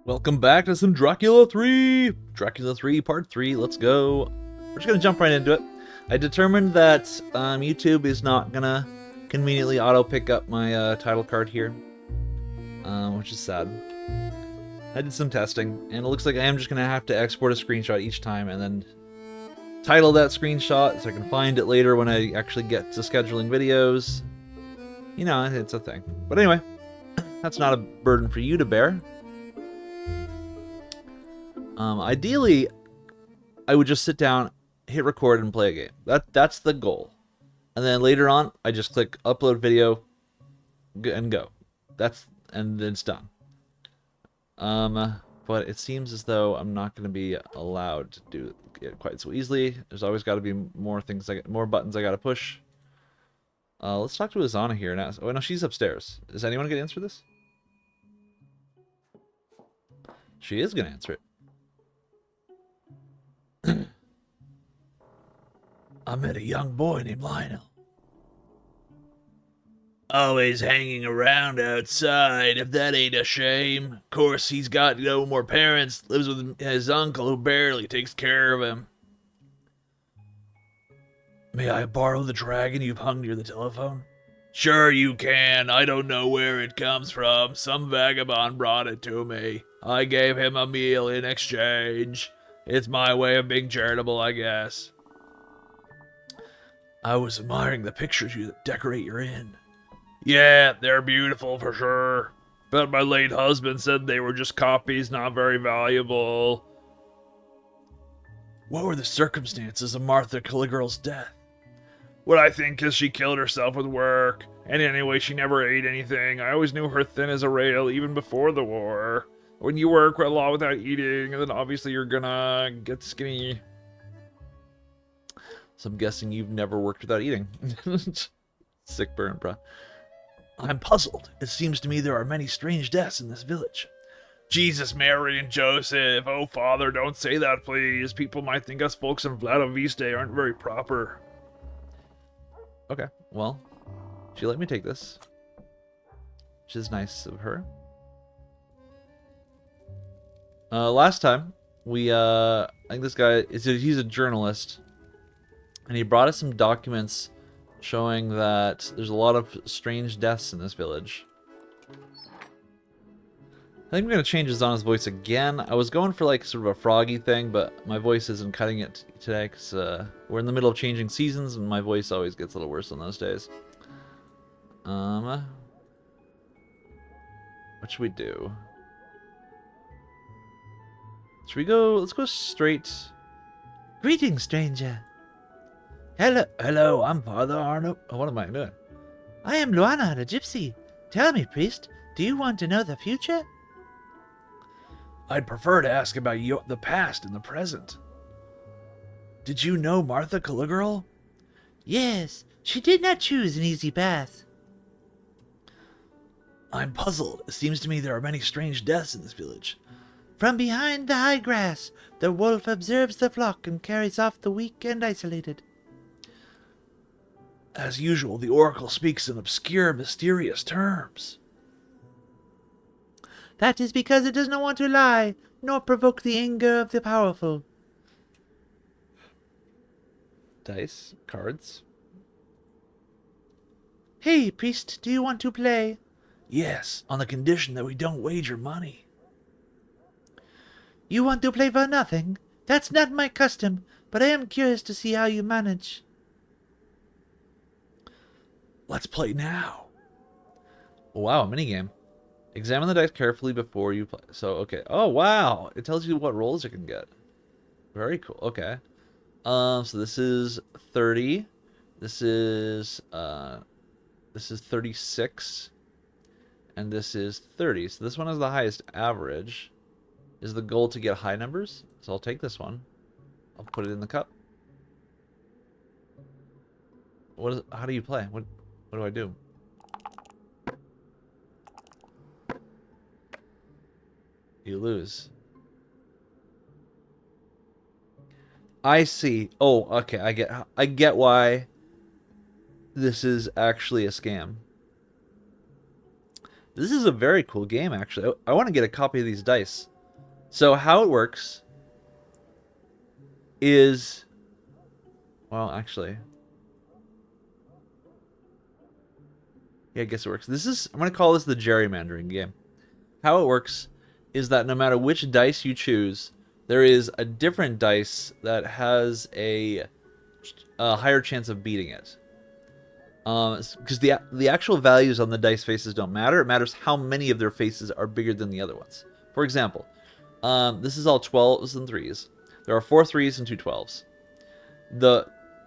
Welcome back to some Dracula 3! Dracula 3 Part 3, let's go. We're just gonna jump right into it. I determined that YouTube is not gonna conveniently auto-pick up my title card here, which is sad. I did some testing, and it looks like I am just gonna have to export a screenshot each time and then title that screenshot so I can find it later when I actually get to scheduling videos. You know, it's a thing. But anyway, that's not a burden for you to bear. Ideally, I would just sit down, hit record, and play a game. That's the goal. And then later on, I just click upload video and go. And then it's done. But it seems as though I'm not going to be allowed to do it quite so easily. There's always got to be more buttons I got to push. Let's talk to Azana here and ask. Oh no, she's upstairs. Is anyone going to answer this? She is going to answer it. I met a young boy named Lionel. Always hanging around outside, if that ain't a shame. Of course, he's got no more parents, lives with his uncle who barely takes care of him. May I borrow the dragon you've hung near the telephone? Sure you can. I don't know where it comes from. Some vagabond brought it to me. I gave him a meal in exchange. It's my way of being charitable, I guess. I was admiring the pictures you decorate your inn. Yeah, they're beautiful for sure. But my late husband said they were just copies, not very valuable. What were the circumstances of Martha Caligirl's death? What I think is she killed herself with work. And anyway, she never ate anything. I always knew her thin as a rail, even before the war. When you work a lot without eating, then obviously you're gonna get skinny. So I'm guessing you've never worked without eating. Sick burn, bruh. I'm puzzled. It seems to me there are many strange deaths in this village. Jesus, Mary, and Joseph. Oh, Father, don't say that, please. People might think us folks in Vladoviste aren't very proper. Okay, well, she let me take this, which is nice of her. Last time, I think this guy, he's a journalist, and he brought us some documents showing that there's a lot of strange deaths in this village. I think I'm going to change Zana's voice again. I was going for like sort of a froggy thing, but my voice isn't cutting it today because we're in the middle of changing seasons and my voice always gets a little worse on those days. What should we do? Should we go? Let's go straight. Greetings, stranger. Hello, I'm Father Arno. Oh, what am I doing? I am Luana, the gypsy. Tell me, priest, do you want to know the future? I'd prefer to ask about the past and the present. Did you know Martha Caligirl? Yes, she did not choose an easy path. I'm puzzled. It seems to me there are many strange deaths in this village. From behind the high grass, the wolf observes the flock and carries off the weak and isolated. As usual, the oracle speaks in obscure, mysterious terms. That is because it does not want to lie, nor provoke the anger of the powerful. Dice, cards. Hey, priest, do you want to play? Yes, on the condition that we don't wager money. You want to play for nothing? That's not my custom, but I am curious to see how you manage. Let's play now. Wow, a minigame. Examine the dice carefully before you play. So, okay. Oh, wow. It tells you what rolls you can get. Very cool. Okay. So this is 30. This is 36. And this is 30. So this one is the highest average. Is the goal to get high numbers? So I'll take this one. I'll put it in the cup. How do you play? What do I do? You lose. I see. Oh, okay. I get why this is actually a scam. This is a very cool game, actually. I want to get a copy of these dice. So how it works is, well, actually, yeah, I guess it works. I'm going to call this the gerrymandering game. How it works is that no matter which dice you choose, there is a different dice that has a higher chance of beating it. Because the actual values on the dice faces don't matter. It matters how many of their faces are bigger than the other ones. For example, this is all 12s and 3s. There are 4 3s and 2 12s.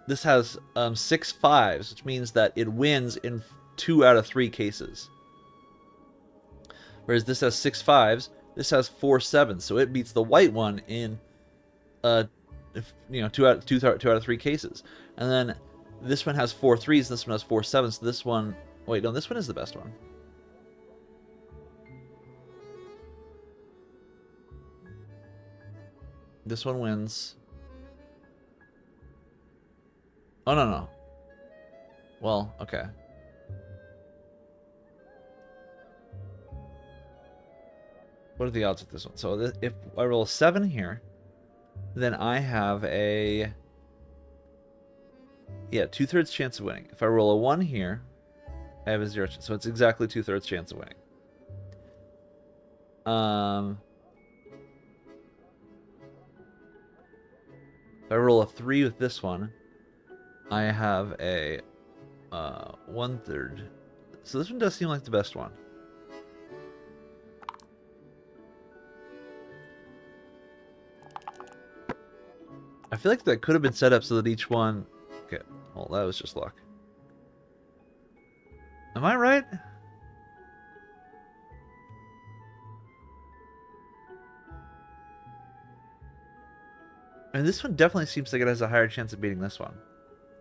This has 6 5s, which means that it wins in 2 out of 3 cases. Whereas this has 6 5s, this has 4 7s, so it beats the white one in 2 out of 3 cases. And then this one has 4 3s, this one has 4 7s. So this one, wait, no, this one is the best one. This one wins. Oh, no. Well, okay. What are the odds with this one? So if I roll a 7 here, then I have a 2/3 chance of winning. If I roll a 1 here, I have a 0 chance. So it's exactly 2/3 chance of winning. If I roll a 3 with this one, I have a 1/3. So this one does seem like the best one. I feel like that could have been set up so that each one... Okay, well, that was just luck. Am I right? I mean, this one definitely seems like it has a higher chance of beating this one.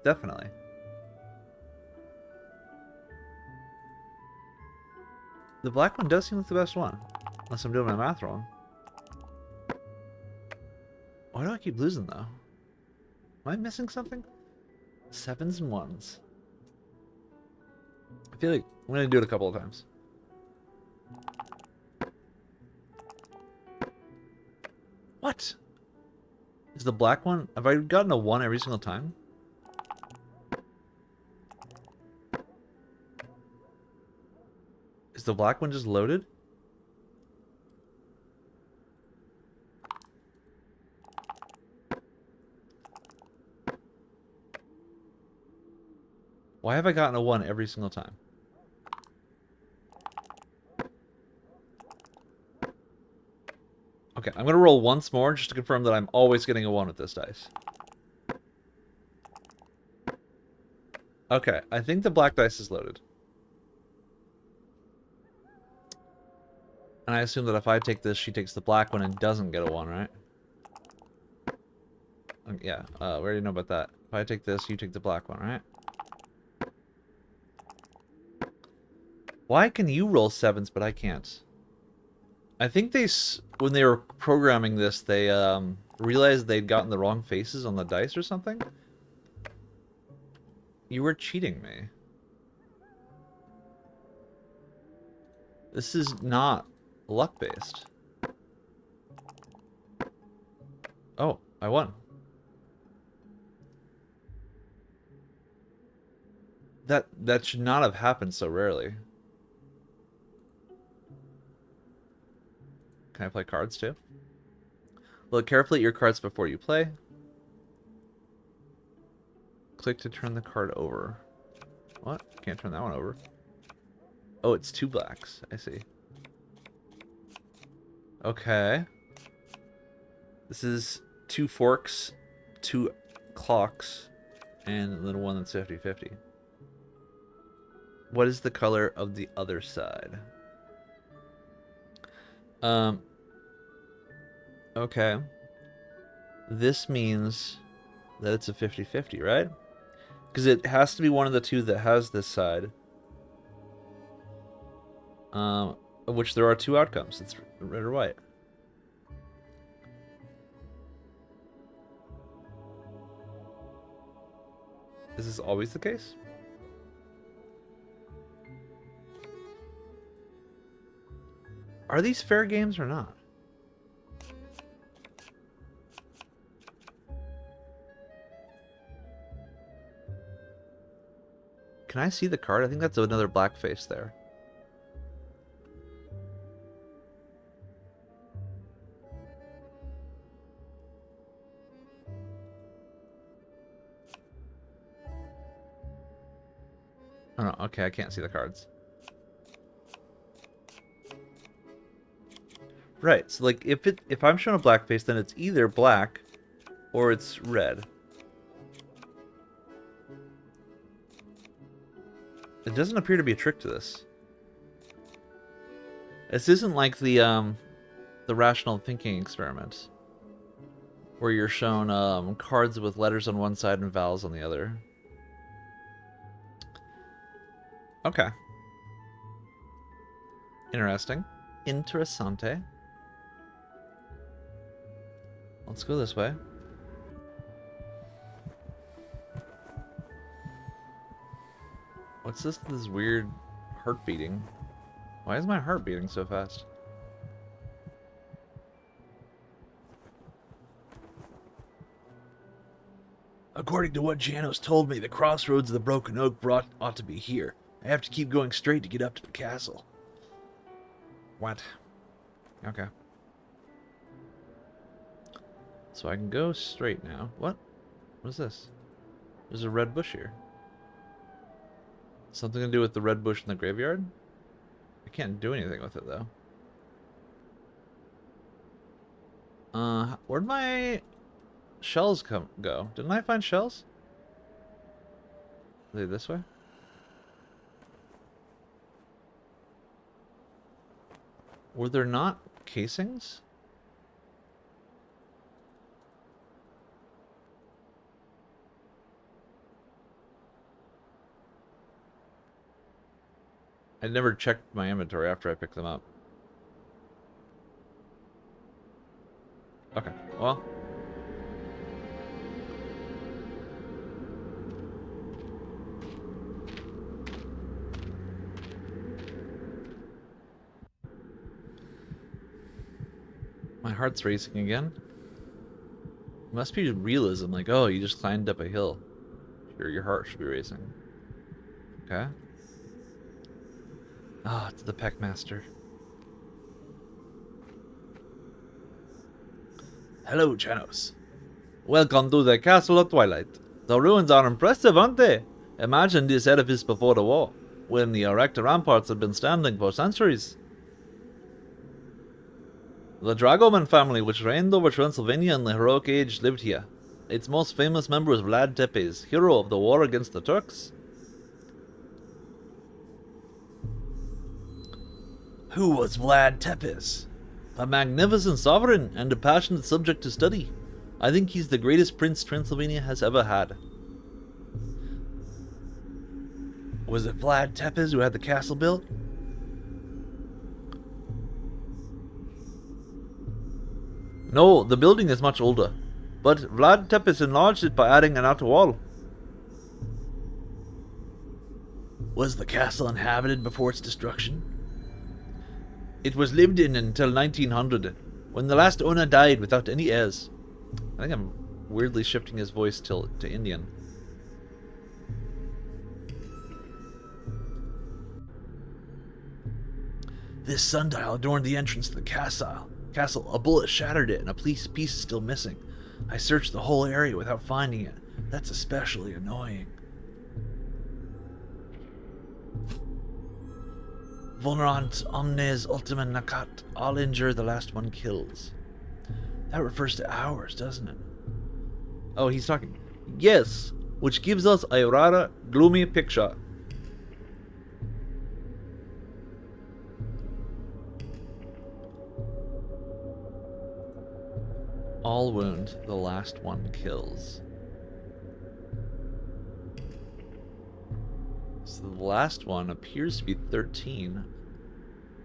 Definitely. The black one does seem like the best one. Unless I'm doing my math wrong. Why do I keep losing, though? Am I missing something? 7s and 1s. I feel like I'm going to do it a couple of times. What? Is the black one... Have I gotten a 1 every single time? Is the black one just loaded? Why have I gotten a 1 every single time? Okay, I'm going to roll once more just to confirm that I'm always getting a 1 with this dice. Okay, I think the black dice is loaded. And I assume that if I take this, she takes the black one and doesn't get a 1, right? Yeah, we already know about that. If I take this, you take the black one, right? Why can you roll 7s, but I can't? I think when they were programming this, they realized they'd gotten the wrong faces on the dice or something. You were cheating me. This is not luck-based. Oh, I won. That should not have happened so rarely. Can I play cards too? Look carefully at your cards before you play. Click to turn the card over. What? Can't turn that one over. Oh, it's 2 blacks. I see. Okay. This is 2 forks, 2 clocks, and then one that's 50-50. What is the color of the other side? Okay. This means that it's a 50-50, right? Because it has to be one of the 2 that has this side. Of which there are 2 outcomes. It's red or white. Is this always the case? Are these fair games or not? can I see the card? I think that's another blackface there. Oh no, okay, I can't see the cards. Right, so like if I'm showing a blackface, then it's either black or it's red. It doesn't appear to be a trick to this. This isn't like the rational thinking experiment, where you're shown cards with letters on one side and vowels on the other. Okay. Interesting. Interessante. Let's go this way. What's this weird heart beating? Why is my heart beating so fast? According to what Janos told me, the crossroads of the Broken Oak ought to be here. I have to keep going straight to get up to the castle. What? Okay. So I can go straight now. What? What is this? There's a red bush here. Something to do with the red bush in the graveyard? I can't do anything with it, though. Where'd my shells go? Didn't I find shells? Are they this way? Were there not casings? I never checked my inventory after I picked them up. Okay, well. My heart's racing again. It must be realism, like, oh, you just climbed up a hill. Sure, your heart should be racing. Okay. Ah, it's the Peckmeister. Hello, Janos. Welcome to the Castle of Twilight. The ruins are impressive, aren't they? Imagine this edifice before the war, when the erect ramparts had been standing for centuries. The Dragoman family, which reigned over Transylvania in the heroic age, lived here. Its most famous member was Vlad Tepes, hero of the war against the Turks. Who was Vlad Tepes? A magnificent sovereign and a passionate subject to study. I think he's the greatest prince Transylvania has ever had. Was it Vlad Tepes who had the castle built? No, the building is much older, but Vlad Tepes enlarged it by adding an outer wall. Was the castle inhabited before its destruction? It was lived in until 1900, when the last owner died without any heirs. I think I'm weirdly shifting his voice to Indian. This sundial adorned the entrance to the castle. A bullet shattered it, and a piece is still missing. I searched the whole area without finding it. That's especially annoying. Vulnerant omnes ultima nacat. All injure, the last one kills. That refers to hours, doesn't it? Oh, he's talking. Yes, which gives us a rather gloomy picture. All wound, the last one kills. So the last one appears to be 13.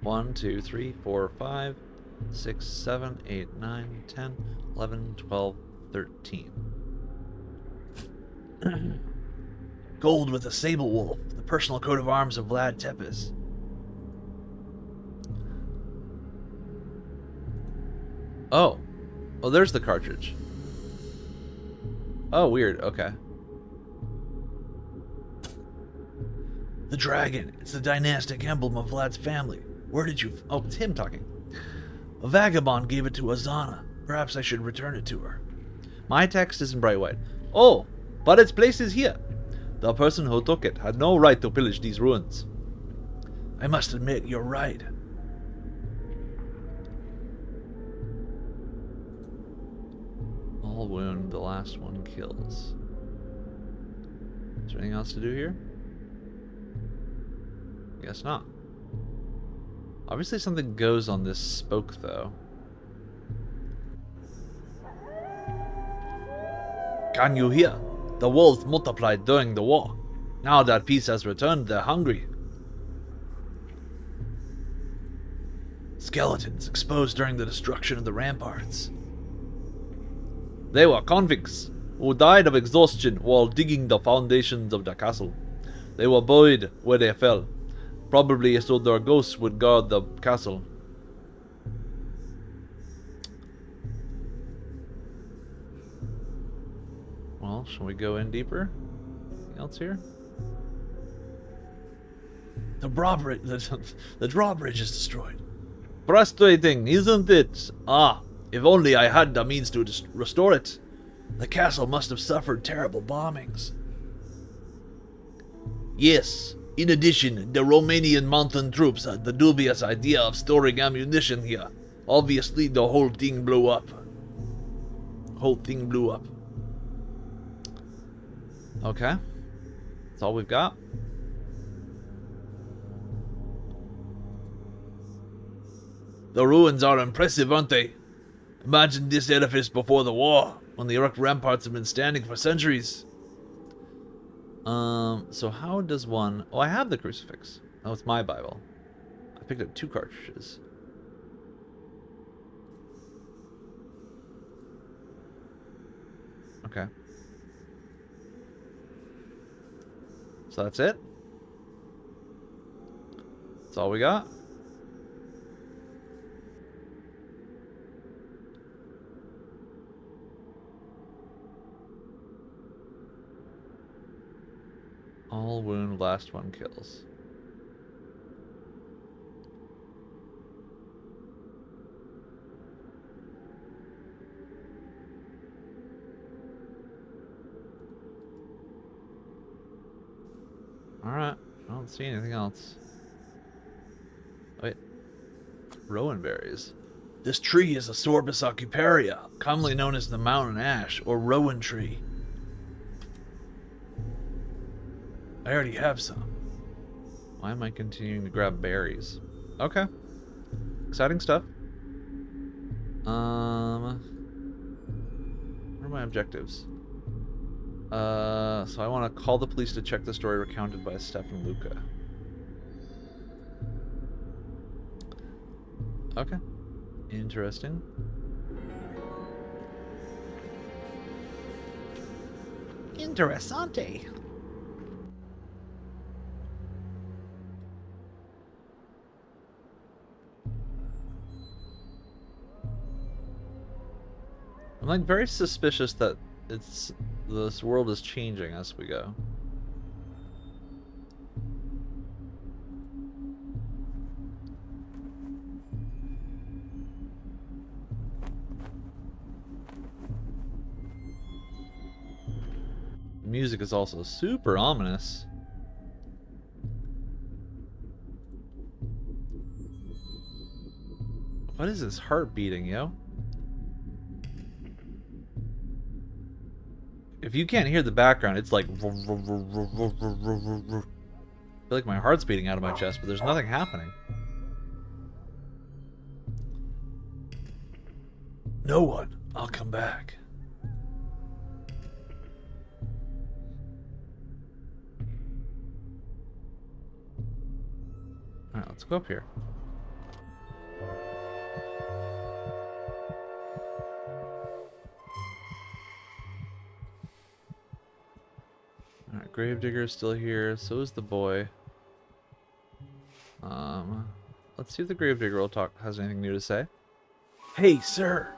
1, 2, 3, 4, 5, 6, 7, 8, 9, 10, 11, 12, 13. Gold with a sable wolf, the personal coat of arms of Vlad Tepes. Oh. Oh, there's the cartridge. Oh, weird. Okay. The dragon. It's the dynastic emblem of Vlad's family. Where did you... Oh, it's him talking. A vagabond gave it to Azana. Perhaps I should return it to her. My text is in bright white. Oh, but its place is here. The person who took it had no right to pillage these ruins. I must admit, you're right. All wound, the last one kills. Is there anything else to do here? Guess not. Obviously something goes on this spoke, though. Can you hear? The wolves multiplied during the war. Now that peace has returned, they're hungry. Skeletons exposed during the destruction of the ramparts. They were convicts who died of exhaustion while digging the foundations of the castle. They were buried where they fell, probably so their ghosts would guard the castle. Well, shall we go in deeper? Anything else here? The drawbridge is destroyed. Frustrating, isn't it? Ah, if only I had the means to restore it. The castle must have suffered terrible bombings. Yes. In addition, the Romanian mountain troops had the dubious idea of storing ammunition here. Obviously, the whole thing blew up. Okay. That's all we've got. The ruins are impressive, aren't they? Imagine this edifice before the war, when the Iraq ramparts have been standing for centuries. So how does one... Oh, I have the crucifix. Oh, it's my Bible. I picked up 2 cartridges. Okay. So that's it? That's all we got? All wound, last one kills. Alright, I don't see anything else. Wait. Rowan berries. This tree is a Sorbus aucuparia, commonly known as the mountain ash, or rowan tree. I already have some. Why am I continuing to grab berries? Okay. Exciting stuff. What are my objectives? So I want to call the police to check the story recounted by Steph and Luca. Okay. Interesting. Interessante. I'm like very suspicious that this world is changing as we go. The music is also super ominous. What is this heart beating, yo? If you can't hear the background, it's like... I feel like my heart's beating out of my chest, but there's nothing happening. No one. I'll come back. Alright, let's go up here. Alright, Gravedigger's still here. So is the boy. Let's see if the Gravedigger has anything new to say. Hey, sir.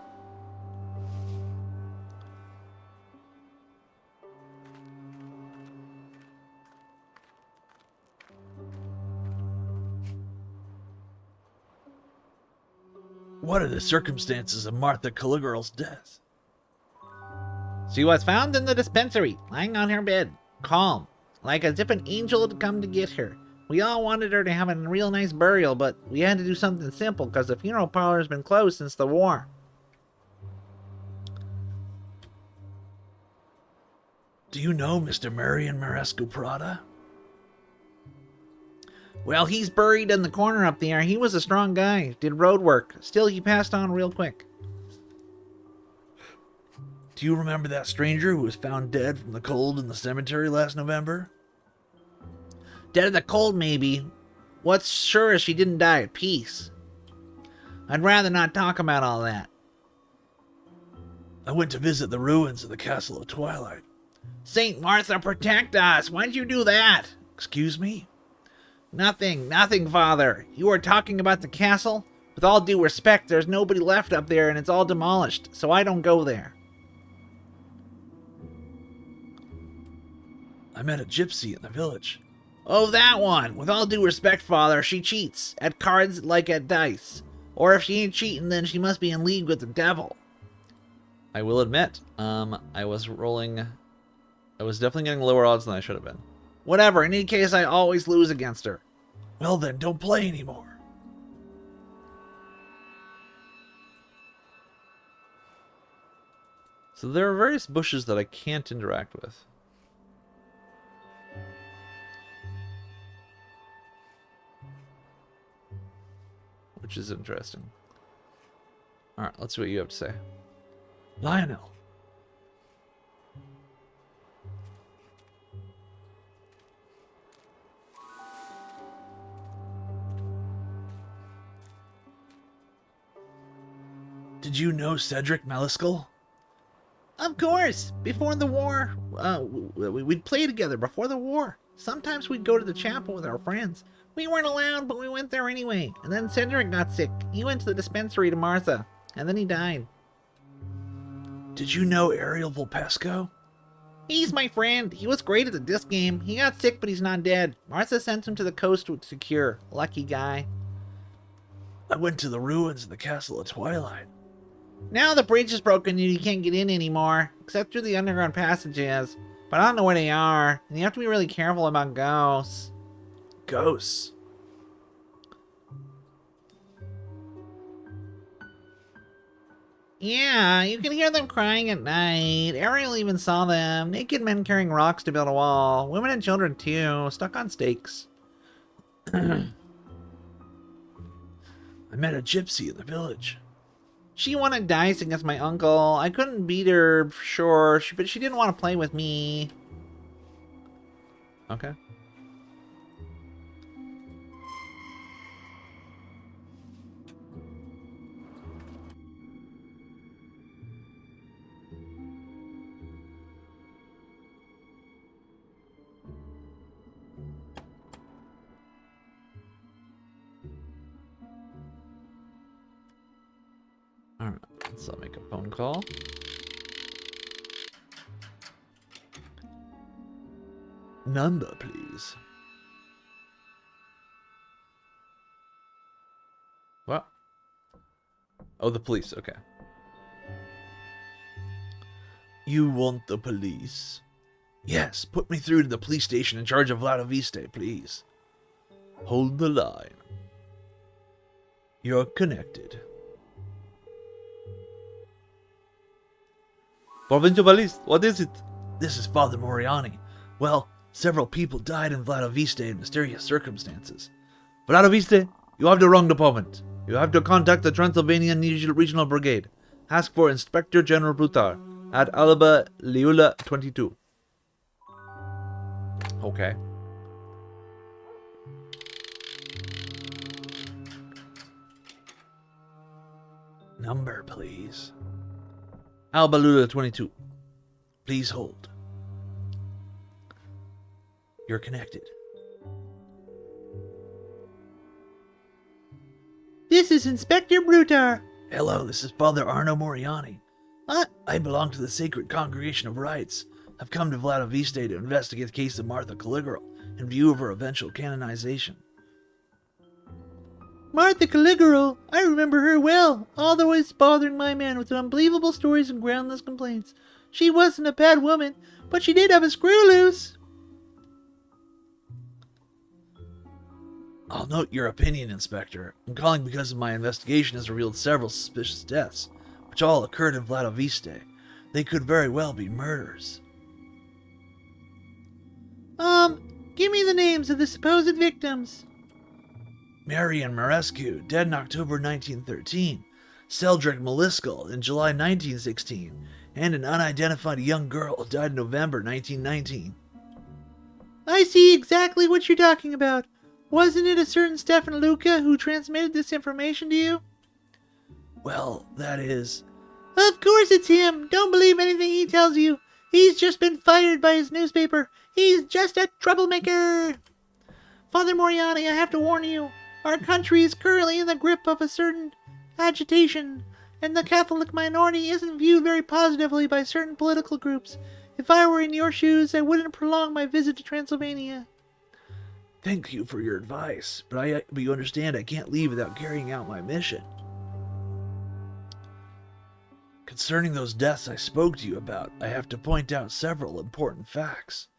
What are the circumstances of Martha Caligula's death? She was found in the dispensary, lying on her bed, calm, like as if an angel had come to get her. We all wanted her to have a real nice burial, but we had to do something simple because the funeral parlor has been closed since the war. Do you know Mr. Marion Maresco Prada? Well, he's buried in the corner up there. He was a strong guy, did road work. Still, he passed on real quick. Do you remember that stranger who was found dead from the cold in the cemetery last November? Dead of the cold, maybe. What's sure is she didn't die at peace. I'd rather not talk about all that. I went to visit the ruins of the Castle of Twilight. Saint Martha, protect us! Why'd you do that? Excuse me? Nothing, Father. You were talking about the castle? With all due respect, there's nobody left up there and it's all demolished, so I don't go there. I met a gypsy in the village. Oh, that one. With all due respect, Father, she cheats. At cards like at dice. Or if she ain't cheating, then she must be in league with the devil. I will admit, I was definitely getting lower odds than I should have been. Whatever, in any case, I always lose against her. Well then, don't play anymore. So there are various bushes that I can't interact with. Which is interesting. Alright, let's see what you have to say. Lionel. Did you know Cedric Maliscal? Of course. Before the war, we'd play together before the war. Sometimes we'd go to the chapel with our friends. We weren't allowed, but we went there anyway. And then Cedric got sick. He went to the dispensary to Martha, and then he died. Did you know Ariel Volpesco? He's my friend. He was great at the disc game. He got sick, but he's not dead. Martha sent him to the coast to cure. Lucky guy. I went to the ruins of the Castle of Twilight. Now the bridge is broken and you can't get in anymore, except through the underground passages. But I don't know where they are, and you have to be really careful about ghosts. Ghosts? Yeah, you can hear them crying at night. Ariel even saw them. Naked men carrying rocks to build a wall. Women and children too, stuck on stakes. I met a gypsy in the village. She wanted dice against my uncle. I couldn't beat her for sure, but she didn't want to play with me. Okay. Alright, let's make a phone call. Number, please. What? Oh, the police, okay. You want the police? Yes, put me through to the police station in charge of Vladiviste, please. Hold the line. You're connected. Provincial Police, what is it? This is Father Moriani. Well, several people died in Vladiviste in mysterious circumstances. Vladiviste, you have the wrong department. You have to contact the Transylvanian Regional Brigade. Ask for Inspector General Brutar at Alba Liula 22. Okay. Number, please. Alba Lula 22. Please hold. You're connected. This is Inspector Brutar. Hello, this is Father Arno Moriani. What? I belong to the Sacred Congregation of Rites. I've come to Vladiviste to investigate the case of Martha Caligula in view of her eventual canonization. Martha Caligaro. I remember her well, always bothering my man with unbelievable stories and groundless complaints. She wasn't a bad woman, but she did have a screw loose. I'll note your opinion, Inspector. I'm calling because my investigation has revealed several suspicious deaths, which all occurred in Vladiviste. They could very well be murders. Give me the names of the supposed victims. Marian Marescu, dead in October 1913. Celdric Maliskal in July 1916. And an unidentified young girl died in November 1919. I see exactly what you're talking about. Wasn't it a certain Stefan Luca who transmitted this information to you? Well, that is... Of course it's him. Don't believe anything he tells you. He's just been fired by his newspaper. He's just a troublemaker. Father Moriani, I have to warn you. Our country is currently in the grip of a certain agitation, and the Catholic minority isn't viewed very positively by certain political groups. If I were in your shoes, I wouldn't prolong my visit to Transylvania. Thank you for your advice, but you understand I can't leave without carrying out my mission. Concerning those deaths I spoke to you about, I have to point out several important facts.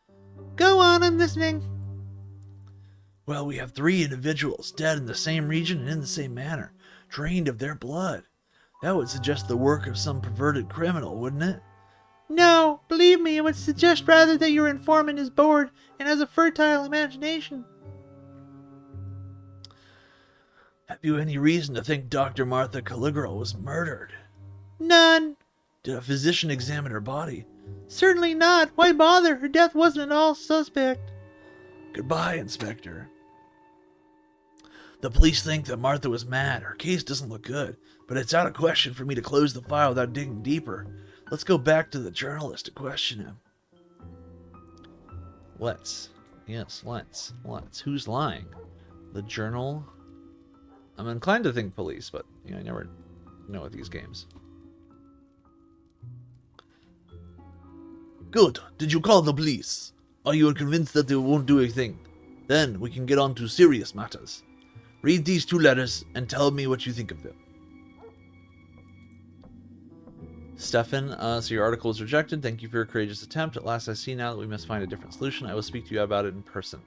Go on, I'm listening. Well, we have 3 individuals dead in the same region and in the same manner, drained of their blood. That would suggest the work of some perverted criminal, wouldn't it? No, believe me, it would suggest rather that your informant is bored and has a fertile imagination. Have you any reason to think Dr. Martha Caligaro was murdered? None. Did a physician examine her body? Certainly not. Why bother? Her death wasn't at all suspect. Goodbye, Inspector. The police think that Martha was mad. Her case doesn't look good, but it's out of question for me to close the file without digging deeper. Let's go back to the journalist to question him. Let's. Yes, let's. Who's lying? The journal? I'm inclined to think police, but I never know with these games. Good. Did you call the police? Are you convinced that they won't do a thing? Then we can get on to serious matters. Read these 2 letters and tell me what you think of them. Stefan, so your article was rejected. Thank you for your courageous attempt. At last I see now that we must find a different solution. I will speak to you about it in person.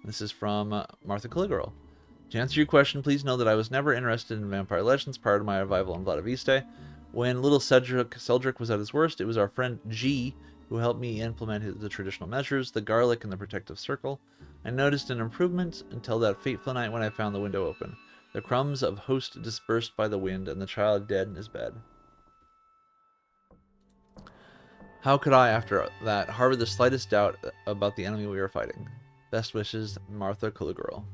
This is from Martha Caligaro. To answer your question, please know that I was never interested in vampire legends prior to my arrival in Vladiviste. When little Celdric was at his worst, it was our friend G who helped me implement the traditional measures, the garlic and the protective circle. I noticed an improvement until that fateful night when I found the window open. The crumbs of host dispersed by the wind and the child dead in his bed. How could I, after that, harbor the slightest doubt about the enemy we were fighting? Best wishes, Martha Caligaro.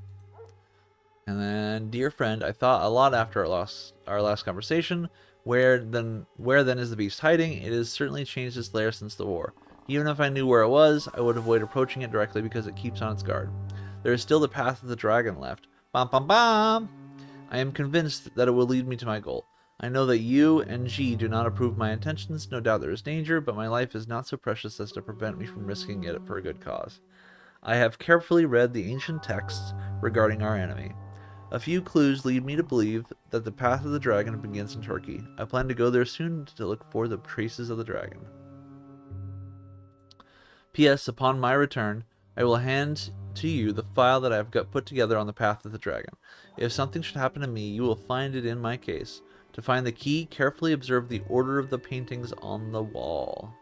And then, dear friend, I thought a lot after our last conversation. Where then is the beast hiding? It has certainly changed its lair since the war. Even if I knew where it was, I would avoid approaching it directly because it keeps on its guard. There is still the path of the dragon left. Bam bam bam! I am convinced that it will lead me to my goal. I know that you and G do not approve my intentions. No doubt there is danger, but my life is not so precious as to prevent me from risking it for a good cause. I have carefully read the ancient texts regarding our enemy. A few clues lead me to believe that the path of the dragon begins in Turkey. I plan to go there soon to look for the traces of the dragon. P.S. Upon my return, I will hand to you the file that I have got put together on the path of the dragon. If something should happen to me, you will find it in my case. To find the key, carefully observe the order of the paintings on the wall.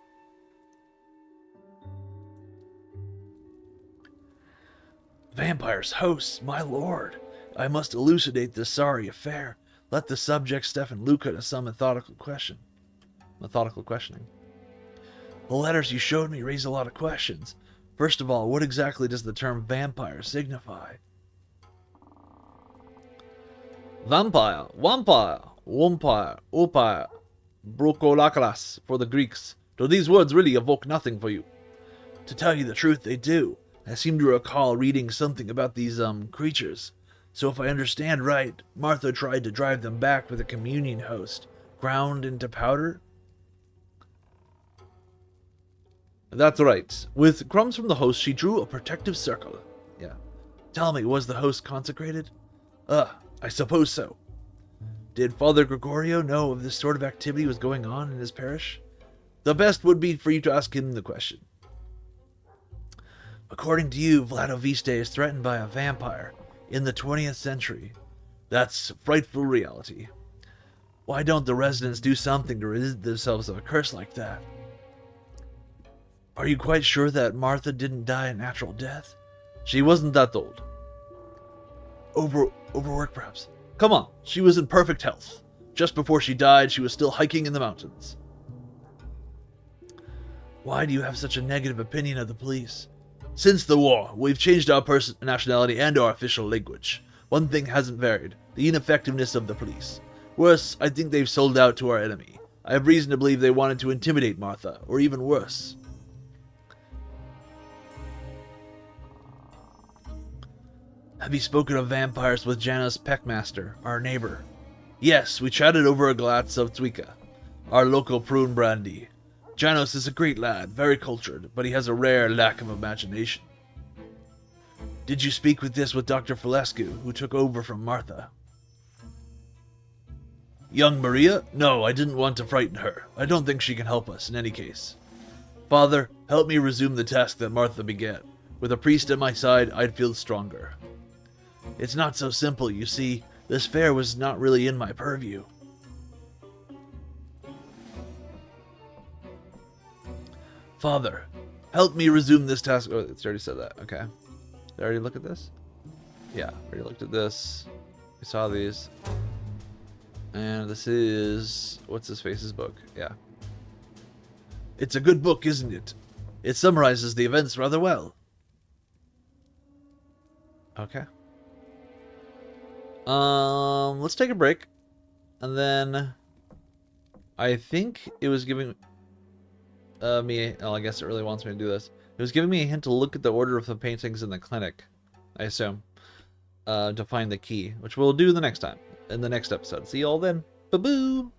Vampire's hosts, my lord. I must elucidate this sorry affair. Let the subject Stefan Luca to some methodical questioning. The letters you showed me raise a lot of questions. First of all, what exactly does the term vampire signify? Vampire, upire, brokolakras for the Greeks. Do these words really evoke nothing for you? To tell you the truth, they do. I seem to recall reading something about these, creatures. So if I understand right, Martha tried to drive them back with a communion host, ground into powder? That's right. With crumbs from the host, she drew a protective circle. Yeah. Tell me, was the host consecrated? I I suppose so. Did Father Gregorio know if this sort of activity was going on in his parish? The best would be for you to ask him the question. According to you, Vladoviste is threatened by a vampire in the 20th century. That's frightful reality. Why don't the residents do something to rid themselves of a curse like that? Are you quite sure that Martha didn't die a natural death? She wasn't that old. Overwork, perhaps. Come on, she was in perfect health. Just before she died, she was still hiking in the mountains. Why do you have such a negative opinion of the police? Since the war, we've changed our nationality and our official language. One thing hasn't varied, the ineffectiveness of the police. Worse, I think they've sold out to our enemy. I have reason to believe they wanted to intimidate Martha, or even worse. Have you spoken of vampires with Janos Peckmeister, our neighbor? Yes, we chatted over a glass of Twika, our local prune brandy. Janos is a great lad, very cultured, but he has a rare lack of imagination. Did you speak with Dr. Fulescu, who took over from Martha? Young Maria? No, I didn't want to frighten her. I don't think she can help us in any case. Father, help me resume the task that Martha began. With a priest at my side, I'd feel stronger. It's not so simple, you see. This fair was not really in my purview. Father, help me resume this task. Oh, it's already said that. Okay. Did I already look at this? Yeah, already looked at this. We saw these. And this is... what's his face's book? Yeah. It's a good book, isn't it? It summarizes the events rather well. Okay. Let's take a break. And then... I think it was giving... me... oh, I guess it really wants me to do this. It was giving me a hint to look at the order of the paintings in the clinic, I assume. To find the key, which we'll do the next time. In the next episode. See you all then. Ba-boo!